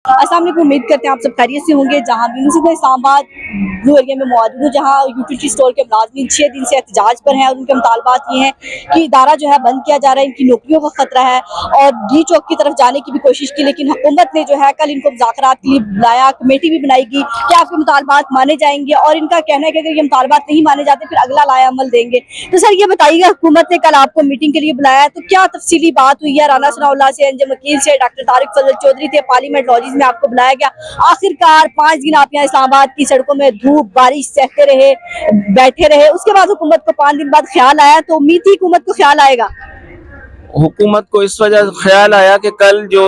अस्सलाम वालेकुम, उम्मीद करते हैं आप सब खैरियत से होंगे। जहां भी मैं इस्लामाबाद ब्लू एरिया में मौजूद हूँ, जहाँ यूटिलिटी स्टोर के मुलाज़िमीन 6 दिन से एहतजाज पर हैं और उनके मुतालबात ये हैं कि इदारा जो है बंद किया जा रहा है, इनकी नौकरियों का खतरा है और डी चौक की तरफ जाने की भी कोशिश की, लेकिन हुकूमत ने जो है कल इनको मुज़ाकरात के लिए बुलाया, कमेटी भी बनाएगी कि आपके मुतालबात माने जाएंगे और इनका कहना है कि अगर ये मुतालबात नहीं माने जाते फिर अगला लाया अमल देंगे। तो सर ये बताइएगा, हुकूमत ने कल आपको मीटिंग के लिए बुलाया है, तो क्या तफसीली बात हुई है? राना सनाउल्लाह से, अंजुम वकील से, डॉक्टर तारिक फजल चौधरी थे, पार्लियामेंट लॉजिस में आपको बुलाया गया। आखिरकार 5 दिन आप यहाँ इस्लामाबाद की सड़कों में धूप बारिश सहते रहे, बैठे रहे, उसके बाद हुकूमत को 5 दिन बाद ख्याल आया, तो उम्मीद थी हुकूमत को ख्याल आएगा। हुकूमत को इस वजह ख्याल आया कि कल जो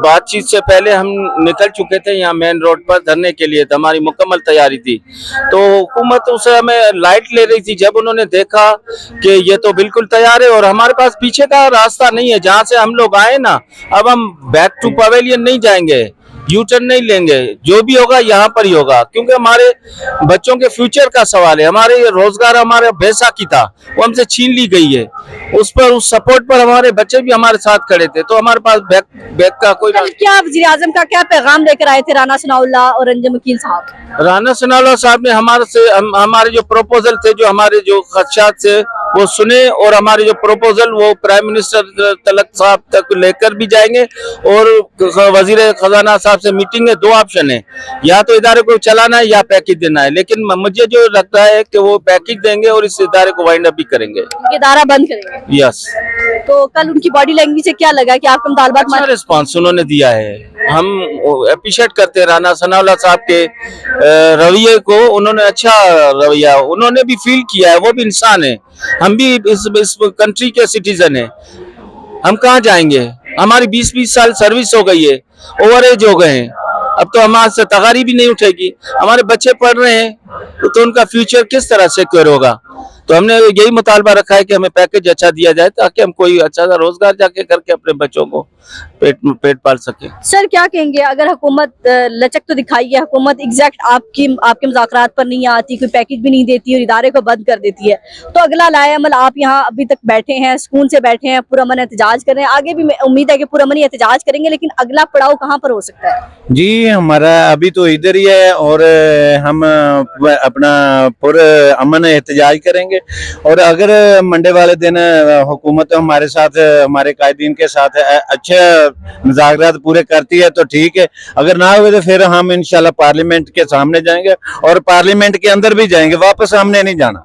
बातचीत से पहले हम निकल चुके थे यहाँ मेन रोड पर धरने के लिए, तो हमारी मुकम्मल तैयारी थी। तो हुकूमत उस हमें लाइट ले रही थी। जब उन्होंने देखा कि ये तो बिल्कुल तैयार है और हमारे पास पीछे का रास्ता नहीं है, जहाँ से हम लोग आए ना, अब हम बैक टू पवेलियन नहीं जाएंगे, यू टर्न नहीं लेंगे, जो भी होगा यहाँ पर ही होगा, क्योंकि हमारे बच्चों के फ्यूचर का सवाल है। हमारे रोजगार हमारे बैसाखी था, वो हमसे छीन ली गई है। उस सपोर्ट पर हमारे बच्चे भी हमारे साथ खड़े थे, तो हमारे पास बैक का कोई क्या वज़ीर आज़म का क्या पैगाम लेकर आए थे राना सनाउल्लाह और अंजुम वकील साहब? राना सनाउल्लाह साहब ने हमारे जो प्रपोजल थे, जो हमारे जो खदशात थे, वो सुने और हमारे जो प्रपोजल वो प्राइम मिनिस्टर तलक साहब तक लेकर भी जाएंगे और वजीर खजाना साहब से मीटिंग है। 2 ऑप्शन है, या तो इदारे को चलाना है या पैकेज देना है, लेकिन मुझे जो लगता है कि वो पैकेज देंगे और इस इदारे को वाइंड अप भी करेंगे, इदारा बंद करेंगे। यस। तो कल उनकी बॉडी लैंग्वेज से क्या लगा कि आपका मुतालबात अच्छा रिस्पांस उन्होंने दिया है। हम अप्रिशिएट करते हैं राना सनाउल्लाह साहब के रवैये को। उन्होंने अच्छा रवैया, उन्होंने भी फील किया है, वो भी इंसान है, हम भी इस कंट्री के सिटीजन हैं। हम कहाँ जाएंगे? हमारी 20-20 साल सर्विस हो गई है, ओवर एज हो गए हैं, अब तो हमारे से तगारी भी नहीं उठेगी। हमारे बच्चे पढ़ रहे हैं, तो उनका फ्यूचर किस तरह सिक्योर होगा? तो हमने यही मुतालबा रखा है कि हमें पैकेज अच्छा दिया जाए, ताकि हम कोई अच्छा सा रोजगार जाके करके अपने बच्चों को पेट पाल सके। सर क्या कहेंगे, अगर हुकूमत लचक तो दिखाई है, हुकूमत एग्जैक्ट आपके मुज़ाकरात पर नहीं आती, कोई पैकेज भी नहीं देती और इदारे को बंद कर देती है, तो अगला लाए अमल आप यहाँ अभी तक बैठे हैं, सुकून से बैठे हैं, पुरअमन एहतजाज कर रहे हैं, आगे भी उम्मीद है कि पुरअमन एहतजाज करेंगे, लेकिन अगला पड़ाव कहाँ पर हो सकता है? जी हमारा अभी तो इधर ही है और हम अपना पुरअमन एहतजाज करेंगे। और अगर मंडे वाले दिन हुकूमत हमारे साथ, हमारे कायदीन के साथ अच्छे मुज़ाकरात पूरे करती है तो ठीक है, अगर ना हुए तो फिर हम इंशाल्लाह पार्लियामेंट के सामने जाएंगे और पार्लियामेंट के अंदर भी जाएंगे, वापस हमने नहीं जाना।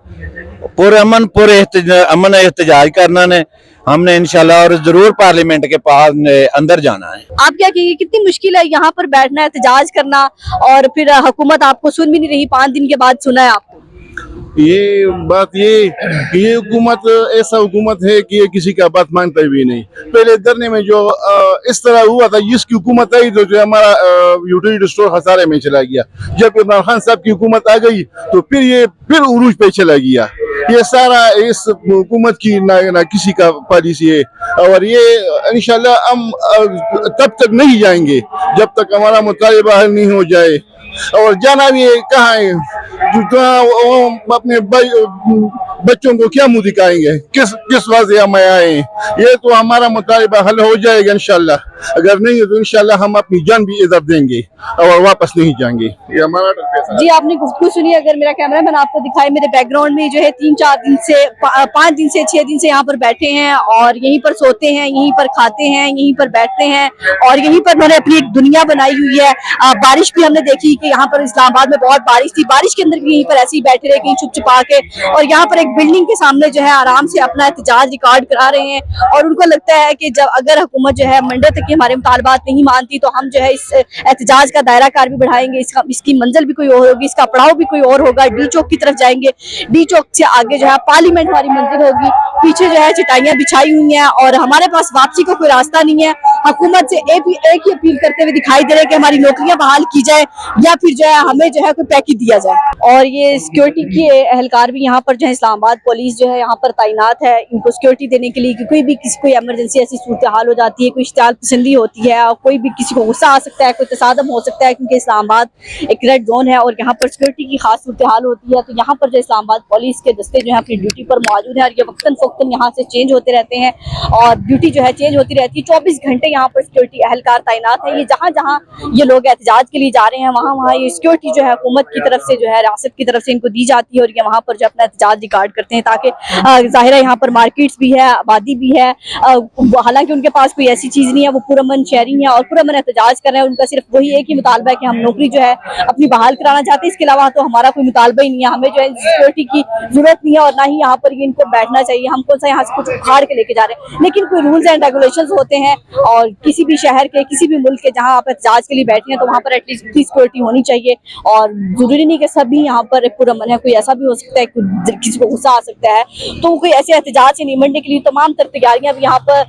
अमन एहतजाज करना ने हमने इंशाल्लाह, और जरूर पार्लियामेंट के पास अंदर जाना है। आप क्या कहिए, कितनी मुश्किल है यहाँ पर बैठना, एहतजाज करना, और फिर हुकूमत आपको सुन भी नहीं रही, 5 दिन के बाद सुना है आपको? ये बात ये हुकूमत ऐसा हुकूमत है कि ये किसी का बात मानता भी नहीं। पहले धरने में जो इस तरह हुआ था, जिसकी हुकूमत आई तो जो हमारा यूटिलिटी स्टोर खसारे में चला गया। जब इमरान खान साहब की हुकूमत आ गई तो फिर उरूज पे चला गया। ये सारा इस हुकूमत की ना किसी का पॉलिसी है, और ये इंशाल्लाह हम तब तक नहीं जाएंगे जब तक हमारा मुतालिबा हल नहीं हो जाए। और जाना भी कहाँ है? अपने बच्चों को क्या मुंह दिखाएंगे? किस वजह हम आए? ये तो हमारा मुतालिबा हल हो जाएगा इंशाल्लाह, अगर नहीं तो इंशाल्लाह हम अपनी जान भी इधर देंगे और वापस नहीं जाएंगे। ये हमारा जी आपने गुफ्तगू सुनी। अगर मेरा कैमरामैन आपको दिखाए, मेरे बैकग्राउंड में जो है 3-4 दिन से 5 दिन से 6 दिन से यहाँ पर बैठे हैं और यहीं पर सोते हैं, यहीं पर खाते हैं, यहीं पर बैठते हैं और यहीं पर उन्होंने अपनी एक दुनिया बनाई हुई है। बारिश भी हमने देखी कि यहाँ पर इस्लामाबाद में बहुत बारिश थी, बारिश के अंदर भी यहीं पर ऐसे ही बैठे रहे, कहीं छुप छुपा के, और यहाँ पर एक बिल्डिंग के सामने जो है आराम से अपना एहतजाज रिकॉर्ड करा रहे हैं। और उनको लगता है कि जब अगर हुकूमत जो है मंडे तक की हमारे मुतालबात नहीं मानती तो हम जो है इस एहतजाज का दायरा कार भी बढ़ाएंगे, इसकी मंजिल भी कोई और होगी, इसका पड़ाव भी कोई और होगा। डी चौक की तरफ जाएंगे, डी चौक से आगे जो है पार्लियामेंट हमारी मंजिल होगी। पीछे जो है चटाइयां बिछाई हुई हैं और हमारे पास वापसी का कोई रास्ता नहीं है। हुकूमत से एक ही अपील करते हुए दिखाई दे रहे हैं कि हमारी नौकरियां बहाल की जाए या फिर जो है हमें जो है कोई पैकेज दिया जाए। और ये सिक्योरिटी के एहलकार भी यहाँ पर जो है, इस्लामाबाद पुलिस जो है यहाँ पर तैनात है इनको सिक्योरिटी देने के लिए, कि कोई भी किसी कोई इमरजेंसी ऐसी सूरत हाल हो जाती है, कोई इश्तियाल पसंदी होती है और कोई भी किसी को गुस्सा आ सकता है, कोई तसादम हो सकता है, क्योंकि इस्लामाबाद एक रेड जोन है और यहाँ पर सिक्योरिटी की खास सूरत हाल होती है। तो यहाँ पर जो इस्लामाबाद पुलिस के दस्ते जो है अपनी ड्यूटी पर मौजूद है और ये वक्तन फवक्तन यहाँ से चेंज होते रहते हैं और ड्यूटी जो है चेंज होती रहती है। 24 घंटे यहाँ पर सिक्योरिटी एहलकार तैनात है। ये जहाँ जहाँ ये लोग एहतजाज के लिए जा रहे हैं वहाँ वहाँ ये सिक्योरिटी जो है हुकूमत की तरफ से जो है रियासत की तरफ से इनको दी जाती है और ये वहाँ पर जो अपना एहतजाज रिकॉर्ड करते हैं ताकि जाहिर है यहाँ पर मार्केट्स भी है, आबादी भी है। हालांकि उनके पास कोई ऐसी चीज नहीं है, वो पुरअमन शहरी है और पुरअमन एहतजाज कर रहे हैं। उनका सिर्फ वही एक ही मुतालबा है कि हम नौकरी जो है अपनी बहाल कराना चाहते हैं, इसके अलावा तो हमारा कोई मुतालबा ही नहीं है। हमें जो है सिक्योरिटी की जरूरत नहीं है और ना ही यहाँ पर ये इनको बैठना चाहिए। हम कौन सा यहाँ से कुछ उखाड़ के लेके जा रहे हैं, लेकिन कोई रूल्स एंड रेगुलेशंस होते हैं और किसी भी शहर के किसी भी मुल्क के जहाँ आप एहतजाज के लिए बैठे हैं तो वहाँ पर एटलीस्ट इतनी सिक्योरिटी होनी चाहिए। और जरूरी नहीं कि सभी यहाँ पर पुरअमन है, कोई ऐसा भी हो सकता है किसी को गुस्सा आ सकता है, तो कोई ऐसे एहतजाज से निमटने के लिए तमाम तर तैयारियां भी यहाँ पर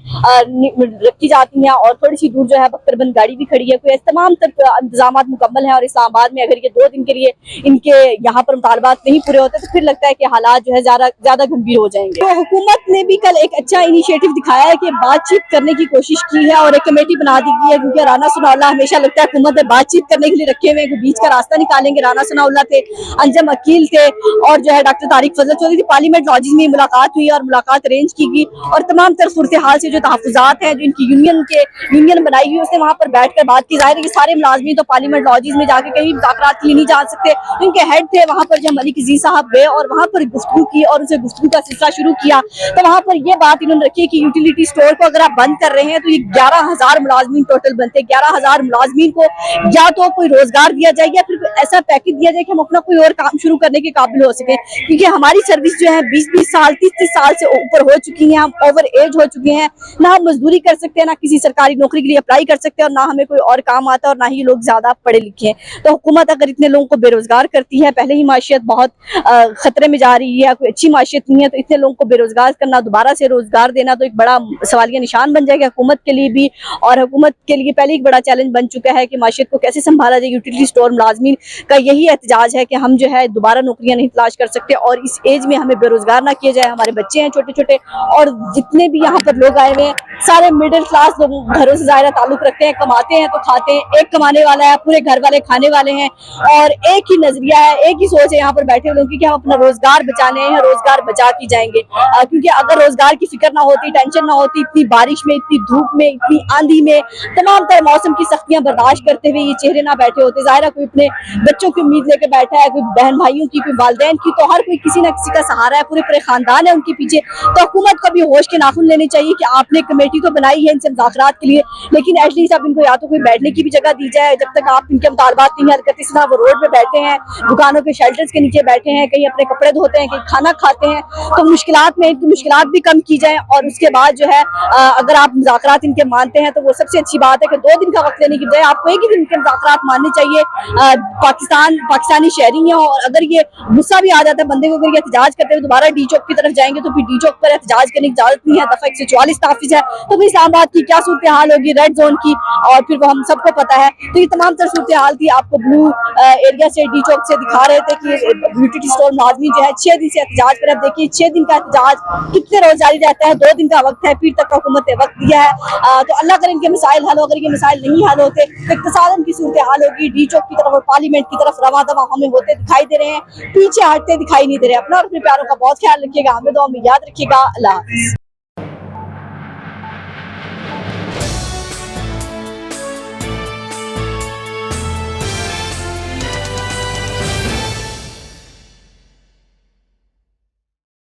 रखी जाती हैं। और थोड़ी सी दूर जो है बख्तरबंद गाड़ी भी खड़ी है, कोई तमाम तर इंतजाम मुकम्मल हैं। और इस्लामाबाद में अगर ये 2 दिन के लिए इनके यहाँ पर मुतालबात नहीं पूरे होते तो फिर लगता है कि हालात जो है ज्यादा गंभीर हो जाएंगे। तो हुकूमत ने भी कल एक अच्छा इनिशिएटिव दिखाया है कि बातचीत करने की कोशिश की है और एक कमेटी बना दी गई है, क्योंकि राना सनाउल्लाह हमेशा लगता है हुकूमत में बातचीत करने के लिए रखे हुए हैं, बीच का रास्ता निकालेंगे। राना सनाउल्लाह थे, अंजम अकील थे और जो है डॉक्टर तारिक फजल चौधरी थी। पार्लियामेंट लॉजिस में मुलाकात हुई और मुलाकात अरेंज की गई और तमाम तर सूरत हाल से जो तहफुजात हैं जो इनकी यूनियन बनाई हुई उसने वहाँ पर बैठकर बात की। जाहिर है कि सारे मुलाजमीन तो पार्लियामेंट लॉजिस में जाके कहीं मुज़ाकरात के लिए नहीं जा सकते। इनके हेड थे वहाँ पर जब मलिक अजीज साहब गए और वहाँ पर गुफ्तगू की और उनसे गुफ्तगू का सिलसिला शुरू किया तो वहाँ पर ये बात इन्होंने रखी कि यूटिलिटी स्टोर को अगर आप बंद कर रहे हैं तो ये 11,000 मुलाजमीन टोटल बनते हैं। 11,000 मुलाजमीन को या तो कोई रोजगार दिया जाए या फिर ऐसा पैकेज दिया जाए कि हम अपना कोई और काम शुरू करने के काबिल हो सके, क्योंकि हमारी सर्विस जो है 20-20 साल 30-30 साल से ऊपर हो चुकी है। हम ओवर एज हो चुके हैं, ना हम मजदूरी कर सकते हैं, ना किसी सरकारी नौकरी के लिए अप्लाई कर सकते हैं और ना हमें कोई और काम आता है और ना ही लोग ज्यादा पढ़े लिखे हैं। तो हुकूमत अगर इतने लोगों को बेरोजगार करती है, पहले ही माशियत बहुत खतरे में जा रही है, कोई अच्छी माशियत नहीं है, तो इतने लोगों को बेरोजगार करना, दोबारा से रोजगार देना तो एक बड़ा सवालिया निशान बन जाएगा हुकूमत के लिए भी। और हुकूमत के लिए पहले एक बड़ा चैलेंज बन चुका है कि माशियत को कैसे संभाला जाए। यूटिलिटी स्टोर मुलाजमीन का यही एहतजाज है कि हम जो है दोबारा नौकरियां नहीं तलाश कर सकते और इस एज में हमें बेरोजगार ना किया जाए। हमारे बच्चे हैं छोटे छोटे और जितने भी यहाँ पर लोग आए हुए हैं सारे मिडिल क्लास लोग घरों से ज़ाहिर ताल्लुक रखते हैं, कमाते हैं तो खाते हैं। एक कमाने वाला है, पूरे घर वाले खाने वाले हैं और एक ही नजरिया है, एक ही सोच है यहाँ पर बैठे लोगों की कि हम अपना रोजगार बचाने हैं, रोजगार बचा के जाएंगे। क्योंकि अगर रोजगार की फिक्र ना होती, टेंशन ना होती, इतनी बारिश में, इतनी धूप में, इतनी आंधी में, तमाम तरह मौसम की सख्तियां बर्दाश्त करते हुए ये चेहरे ना बैठे होते। ज़ाहिर है कोई अपने बच्चों की उम्मीद लेके बैठा है, कोई बहन भाइयों की, कोई वालिदैन की, तो हर कोई किसी ना किसी का सहारा है, पूरे पूरे खानदान है उनके पीछे। तो हुकूमत को भी होश के नाखून लेने चाहिए कि आपने कमेटी तो बनाई है इनसे मुज़ाकरात के लिए, लेकिन एटलीस्ट आप इनको या तो कोई बैठने की भी जगह दी जाए। जब तक आप इनके मुतालबात नहीं हल करते, इस तरह वो रोड पे बैठे हैं, दुकानों के शेल्टर्स के नीचे बैठे हैं, कहीं अपने कपड़े धोते हैं, कहीं खाना खाते हैं, तो मुश्किलात में इनकी मुश्किलात भी कम की जाए। और उसके बाद जो है अगर आप मुज़ाकरात इनके मानते हैं तो वो सबसे अच्छी बात है कि 2 दिन का वक्त लेने की बजाय आपको एक ही दिन के मुज़ाकरात मानने चाहिए। पाकिस्तानी शहरी हैं और अगर ये गुस्सा भी आ जाता है बंदे को, अगर ये एहतजाज करते हुए दोबारा डी चौक की तरफ जाएंगे तो फिर डी चौक पर एहतजाज करने की इजाजत नहीं है। दफा 144 ताफिज है, तो फिर इस्लामाबाद की क्या सूरत हाल होगी, रेड जोन की, और फिर वो हम सबको पता है। तो ये तमाम तरह सूरत हाल थी। आपको ब्लू एरिया से, डी चौक से दिखा रहे थे कि यूटिलिटी स्टोर मुलाजमी जो है 6 दिन से एहतजाज पर। अब देखिए 6 दिन का एहतजाज कितने रोज जारी रहता है, 2 दिन का वक्त है, पीर तक का हुकूमत ने वक्त दिया है। तो अल्लाह करे इनके मसाइल हल हो। अगर ये मसाइल नहीं हल होते तो इक्तिसादन की सूरत हाल होगी। डी चौक की तरफ और पार्लियामेंट की तरफ रवा दवा हमें होते दिखाई दे रहे हैं, पीछे हटते दिखाई नहीं दे रहे। अपना और अपने प्यारों का बहुत ख्याल रखिएगा, हमें दुआ में याद रखिएगा। अल्लाह हाफिज़।